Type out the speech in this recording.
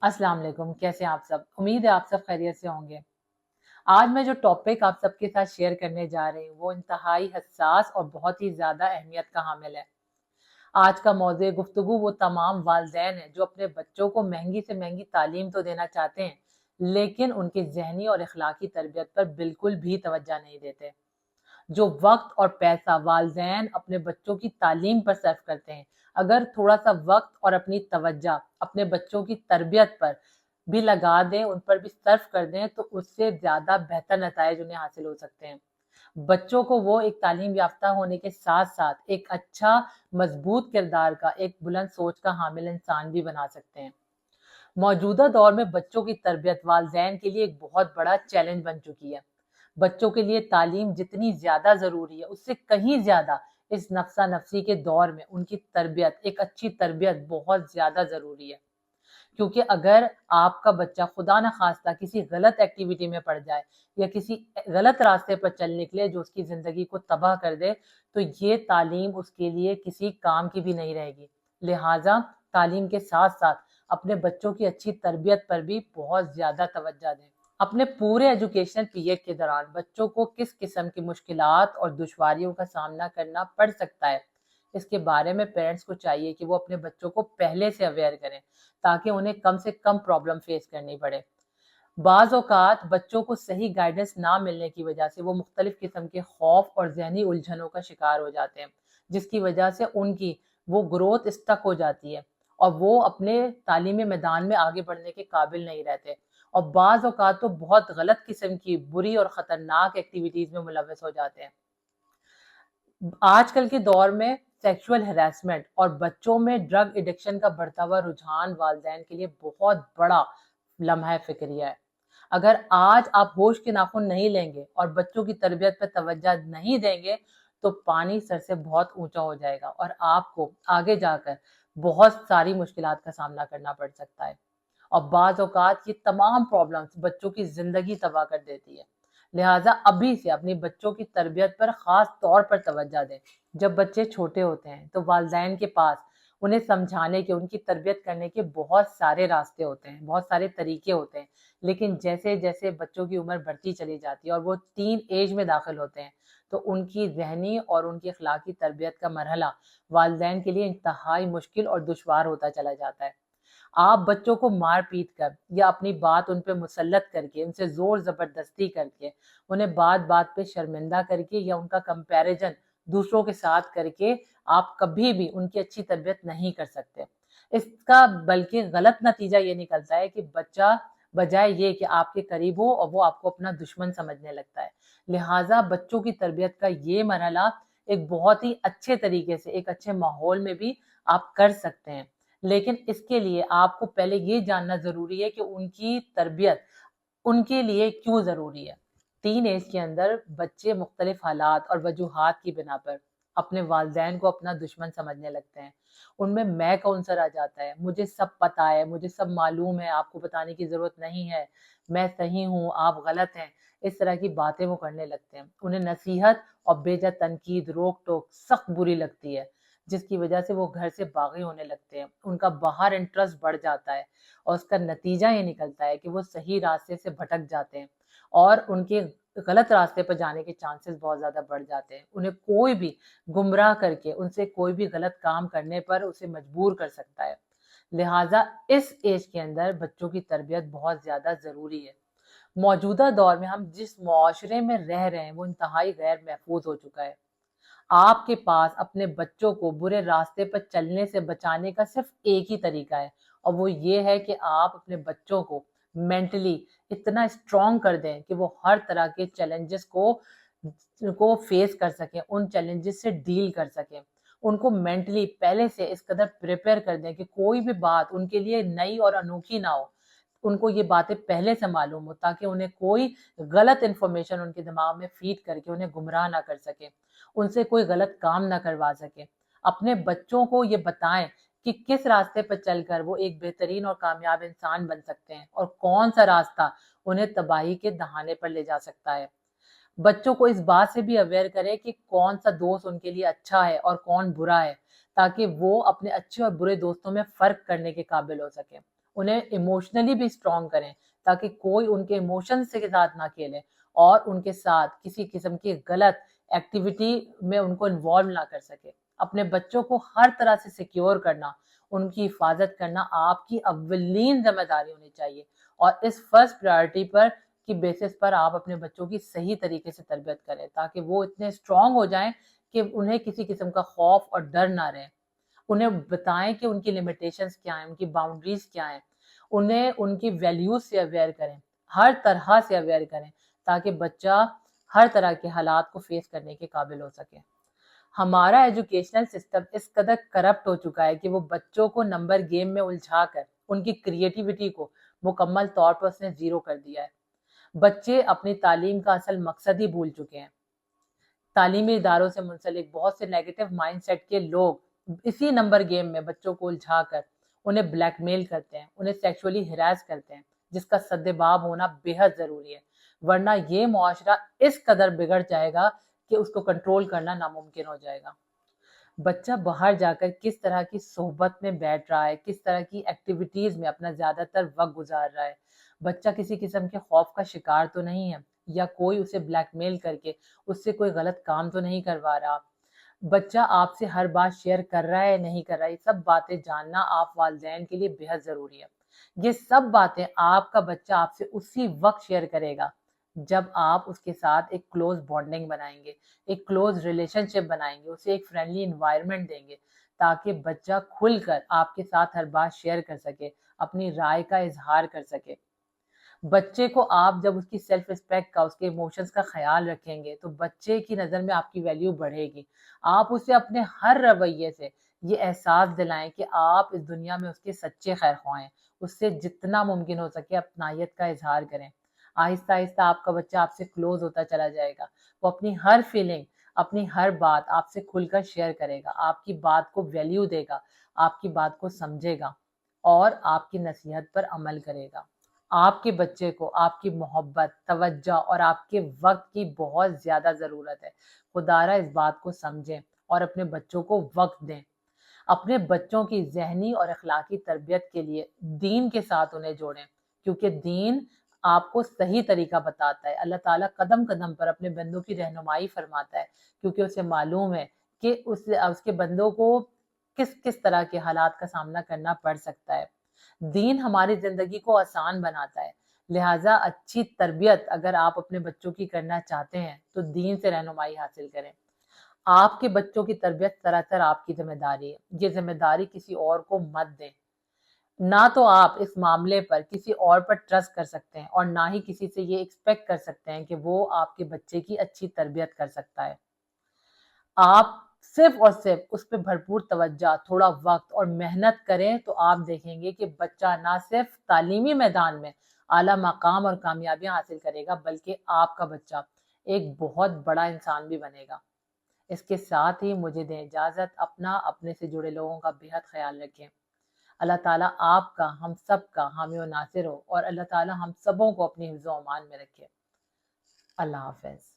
अस्सलाम वालेकुम। कैसे हैं आप सब? उम्मीद है आप सब खैरियत से होंगे। आज मैं जो टॉपिक आप सबके साथ शेयर करने जा रही हूँ वो इंतहाई हसास और बहुत ही ज़्यादा अहमियत का हामिल है। आज का मौज़ू गुफ्तगू वो तमाम वालिदैन हैं जो अपने बच्चों को महंगी से महंगी तालीम तो देना चाहते हैं, लेकिन उनकी ज़हनी और अखलाकी तरबियत पर बिल्कुल भी तवज्जो नहीं देते। जो वक्त और पैसा वालिदैन अपने बच्चों की तालीम पर सर्फ करते हैं, अगर थोड़ा सा वक्त और अपनी तवज्जो अपने बच्चों की तरबियत पर भी लगा दें, उन पर भी सर्फ कर दें, तो उससे ज़्यादा बेहतर नताइज उन्हें हासिल हो सकते हैं। बच्चों को वो एक तालीम याफ्ता होने के साथ साथ एक अच्छा मजबूत किरदार का, एक बुलंद सोच का हामिल इंसान भी बना सकते हैं। मौजूदा दौर में बच्चों की तरबियत वालिदैन के लिए एक बहुत बड़ा चैलेंज बन चुकी है। बच्चों के लिए तालीम जितनी ज़्यादा ज़रूरी है, उससे कहीं ज़्यादा इस नफ़्सा नफ़सी के दौर में उनकी तरबियत, एक अच्छी तरबियत बहुत ज़्यादा ज़रूरी है। क्योंकि अगर आपका बच्चा खुदा न खास्ता किसी गलत एक्टिविटी में पड़ जाए या किसी गलत रास्ते पर चल निकले जो उसकी ज़िंदगी को तबाह कर दे, तो ये तालीम उसके लिए किसी काम की भी नहीं रहेगी। लिहाजा तालीम के साथ साथ अपने बच्चों की अच्छी तरबियत पर भी बहुत ज़्यादा तवज्जो दें। अपने पूरे एजुकेशनल पीरियड के दौरान बच्चों को किस किस्म की मुश्किलात और दुश्वारियों का सामना करना पड़ सकता है, इसके बारे में पेरेंट्स को चाहिए कि वो अपने बच्चों को पहले से अवेयर करें, ताकि उन्हें कम से कम प्रॉब्लम फेस करनी पड़े। बाज़ औक़ात बच्चों को सही गाइडेंस ना मिलने की वजह से वो मुख्तलिफ किस्म के खौफ और ज़हनी उलझनों का शिकार हो जाते हैं, जिसकी वजह से उनकी वो ग्रोथ स्टक हो जाती है और वो अपने तालीमी मैदान में आगे बढ़ने के काबिल नहीं रहते और बाज़ औक़ात तो बहुत गलत किस्म की बुरी और ख़तरनाक एक्टिविटीज़ में मुलव्वस हो जाते हैं। आजकल के दौर में सेक्सुअल हैरेसमेंट और बच्चों में ड्रग एडिक्शन का बढ़ता हुआ रुझान वालिदैन के लिए बहुत बड़ा लम्हा फिक्रिया है। अगर आज आप होश के नाखून नहीं लेंगे और बच्चों की तरबियत पर तवज्जो नहीं देंगे, तो पानी सर से बहुत ऊंचा हो जाएगा और आपको आगे जाकर बहुत सारी मुश्किलात का सामना करना पड़ सकता है। और बाज़ औक़ात ये तमाम प्रॉब्लम्स बच्चों की ज़िंदगी तबाह कर देती है। लिहाजा अभी से अपने बच्चों की तरबियत पर ख़ास तौर पर तवज्जो दें। जब बच्चे छोटे होते हैं तो वालिदैन के पास उन्हें समझाने के, उनकी तरबियत करने के बहुत सारे रास्ते होते हैं, बहुत सारे तरीके होते हैं। लेकिन जैसे-जैसे बच्चों की उम्र बढ़ती चली जाती है और वो टीन एज में दाखिल होते हैं, तो उनकी ज़हनी और उनकी अखलाकी तरबियत का मरहला वालिदैन के लिए इंतहाई मुश्किल और दुश्वार होता चला जाता है। आप बच्चों को मार पीट कर या अपनी बात उन पे मुसल्लत करके, उनसे जोर जबरदस्ती करके, उन्हें बात बात पे शर्मिंदा करके या उनका कंपैरिजन दूसरों के साथ करके आप कभी भी उनकी अच्छी तरबियत नहीं कर सकते। इसका बल्कि गलत नतीजा ये निकलता है कि बच्चा बजाय ये कि आपके करीब हो और वो आपको अपना दुश्मन समझने लगता है। लिहाजा बच्चों की तरबियत का ये मरहला एक बहुत ही अच्छे तरीके से, एक अच्छे माहौल में भी आप कर सकते हैं। लेकिन इसके लिए आपको पहले ये जानना ज़रूरी है कि उनकी तरबियत उनके लिए क्यों ज़रूरी है। टीन एज के अंदर बच्चे मुख्तलिफ हालात और वजूहात की बिना पर अपने वालिदैन को अपना दुश्मन समझने लगते हैं। उनमें मैं का अंसर आ जाता है, मुझे सब पता है, मुझे सब मालूम है, आपको बताने की ज़रूरत नहीं है, मैं सही हूँ, आप गलत हैं। इस तरह की बातें वो करने लगते हैं। उन्हें नसीहत और बेजा तनकीद, रोक-टोक सख्त बुरी लगती है, जिसकी वजह से वो घर से बागी होने लगते हैं। उनका बाहर इंटरेस्ट बढ़ जाता है और उसका नतीजा ये निकलता है कि वो सही रास्ते से भटक जाते हैं और उनके गलत रास्ते पर जाने के चांसेस बहुत ज़्यादा बढ़ जाते हैं। उन्हें कोई भी गुमराह करके उनसे कोई भी गलत काम करने पर उसे मजबूर कर सकता है। लिहाजा इस एज के अंदर बच्चों की तरबियत बहुत ज़्यादा ज़रूरी है। मौजूदा दौर में हम जिस मुआशरे में रह रहे हैं वो इंतहाई गैर महफूज हो चुका है। आपके पास अपने बच्चों को बुरे रास्ते पर चलने से बचाने का सिर्फ एक ही तरीका है और वो ये है कि आप अपने बच्चों को मेंटली इतना स्ट्रॉन्ग कर दें कि वो हर तरह के चैलेंजेस को फेस कर सकें, उन चैलेंजेस से डील कर सकें। उनको मेंटली पहले से इस कदर प्रिपेयर कर दें कि कोई भी बात उनके लिए नई और अनोखी ना हो। उनको ये बातें पहले से मालूम हो ताकि उन्हें कोई गलत इन्फॉर्मेशन उनके दिमाग में फीड करके उन्हें गुमराह ना कर सके, उनसे कोई गलत काम ना करवा सके। अपने बच्चों को ये बताएं कि किस रास्ते पर चलकर वो एक बेहतरीन और कामयाब इंसान बन सकते हैं और कौन सा रास्ता उन्हें तबाही के दहाने पर ले जा सकता है। बच्चों को इस बात से भी अवेयर करें कि कौन सा दोस्त उनके लिए अच्छा है और कौन बुरा है, ताकि वो अपने अच्छे और बुरे दोस्तों में फ़र्क करने के काबिल हो सकें। انہیں ایموشنلی بھی اسٹرانگ کریں تاکہ کوئی ان کے ایموشنز کے ساتھ نہ کھیلے اور ان کے ساتھ کسی قسم کی غلط ایکٹیویٹی میں ان کو انوالو نہ کر سکے. اپنے بچوں کو ہر طرح سے سیکیور کرنا، ان کی حفاظت کرنا آپ کی اولین ذمہ داری ہونی چاہیے، اور اس فرسٹ پرائرٹی پر کی بیسس پر آپ اپنے بچوں کی صحیح طریقے سے تربیت کریں تاکہ وہ اتنے اسٹرانگ ہو جائیں کہ انہیں کسی قسم کا خوف اور ڈر نہ رہے. انہیں بتائیں کہ ان کی لمیٹیشنز کیا ہیں، ان کی باؤنڈریز کیا ہیں، انہیں ان کی ویلیوز سے اویئر کریں، ہر طرح سے اویئر کریں تاکہ بچہ ہر طرح کے حالات کو فیس کرنے کے قابل ہو سکے. ہمارا ایجوکیشنل سسٹم اس قدر کرپٹ ہو چکا ہے کہ وہ بچوں کو نمبر گیم میں الجھا کر ان کی کریٹیوٹی کو مکمل طور پر اس نے زیرو کر دیا ہے. بچے اپنی تعلیم کا اصل مقصد ہی بھول چکے ہیں. تعلیمی اداروں سے منسلک بہت سے نیگیٹو مائنڈ سیٹ کے لوگ اسی نمبر گیم میں بچوں کو الجھا کر انہیں بلیک میل کرتے ہیں، انہیں سیکشولی ہراس کرتے ہیں، جس کا سدباب ہونا بے حد ضروری ہے، ورنہ یہ معاشرہ اس قدر بگڑ جائے گا کہ اس کو کنٹرول کرنا ناممکن ہو جائے گا. بچہ باہر جا کر کس طرح کی صحبت میں بیٹھ رہا ہے، کس طرح کی ایکٹیویٹیز میں اپنا زیادہ تر وقت گزار رہا ہے، بچہ کسی قسم کے خوف کا شکار تو نہیں ہے، یا کوئی اسے بلیک میل کر کے اس سے کوئی غلط کام تو نہیں کروا رہا. بچہ آپ سے ہر بات شیئر کر رہا ہے نہیں کر رہا ہے، یہ سب باتیں جاننا آپ والدین کے لیے بے حد ضروری ہے. یہ سب باتیں آپ کا بچہ آپ سے اسی وقت شیئر کرے گا جب آپ اس کے ساتھ ایک کلوز بانڈنگ بنائیں گے، ایک کلوز ریلیشن شپ بنائیں گے، اسے ایک فرینڈلی انوائرمنٹ دیں گے تاکہ بچہ کھل کر آپ کے ساتھ ہر بات شیئر کر سکے، اپنی رائے کا اظہار کر سکے. بچے کو آپ جب اس کی سیلف رسپیکٹ کا، اس کے ایموشنز کا خیال رکھیں گے تو بچے کی نظر میں آپ کی ویلیو بڑھے گی. آپ اسے اپنے ہر رویے سے یہ احساس دلائیں کہ آپ اس دنیا میں اس کے سچے خیر خواہ ہیں، اس سے جتنا ممکن ہو سکے اپنائیت کا اظہار کریں. آہستہ آہستہ آپ کا بچہ آپ سے کلوز ہوتا چلا جائے گا، وہ اپنی ہر فیلنگ، اپنی ہر بات آپ سے کھل کر شیئر کرے گا، آپ کی بات کو ویلیو دے گا، آپ کی بات کو سمجھے گا اور آپ کی نصیحت پر عمل کرے گا. آپ کے بچے کو آپ کی محبت، توجہ اور آپ کے وقت کی بہت زیادہ ضرورت ہے. خدا را اس بات کو سمجھیں اور اپنے بچوں کو وقت دیں. اپنے بچوں کی ذہنی اور اخلاقی تربیت کے لیے دین کے ساتھ انہیں جوڑیں، کیونکہ دین آپ کو صحیح طریقہ بتاتا ہے. اللہ تعالیٰ قدم قدم پر اپنے بندوں کی رہنمائی فرماتا ہے کیونکہ اسے معلوم ہے کہ اس کے بندوں کو کس کس طرح کے حالات کا سامنا کرنا پڑ سکتا ہے. دین ہماری زندگی کو آسان بناتا ہے، لہٰذا اچھی تربیت اگر آپ اپنے بچوں کی کرنا چاہتے ہیں تو دین سے رہنمائی حاصل کریں. آپ کے بچوں کی تربیت سراسر آپ کی ذمہ داری ہے. یہ ذمہ داری کسی اور کو مت دیں. نہ تو آپ اس معاملے پر کسی اور پر ٹرسٹ کر سکتے ہیں اور نہ ہی کسی سے یہ ایکسپیکٹ کر سکتے ہیں کہ وہ آپ کے بچے کی اچھی تربیت کر سکتا ہے. آپ صرف اور صرف اس پہ بھرپور توجہ، تھوڑا وقت اور محنت کریں تو آپ دیکھیں گے کہ بچہ نہ صرف تعلیمی میدان میں اعلیٰ مقام اور کامیابیاں حاصل کرے گا بلکہ آپ کا بچہ ایک بہت بڑا انسان بھی بنے گا. اس کے ساتھ ہی مجھے دیں اجازت. اپنے سے جڑے لوگوں کا بے حد خیال رکھیں. اللہ تعالیٰ آپ کا، ہم سب کا حامی و ناصر ہو اور اللہ تعالیٰ ہم سبوں کو اپنی حفظ و امان میں رکھے. اللہ حافظ.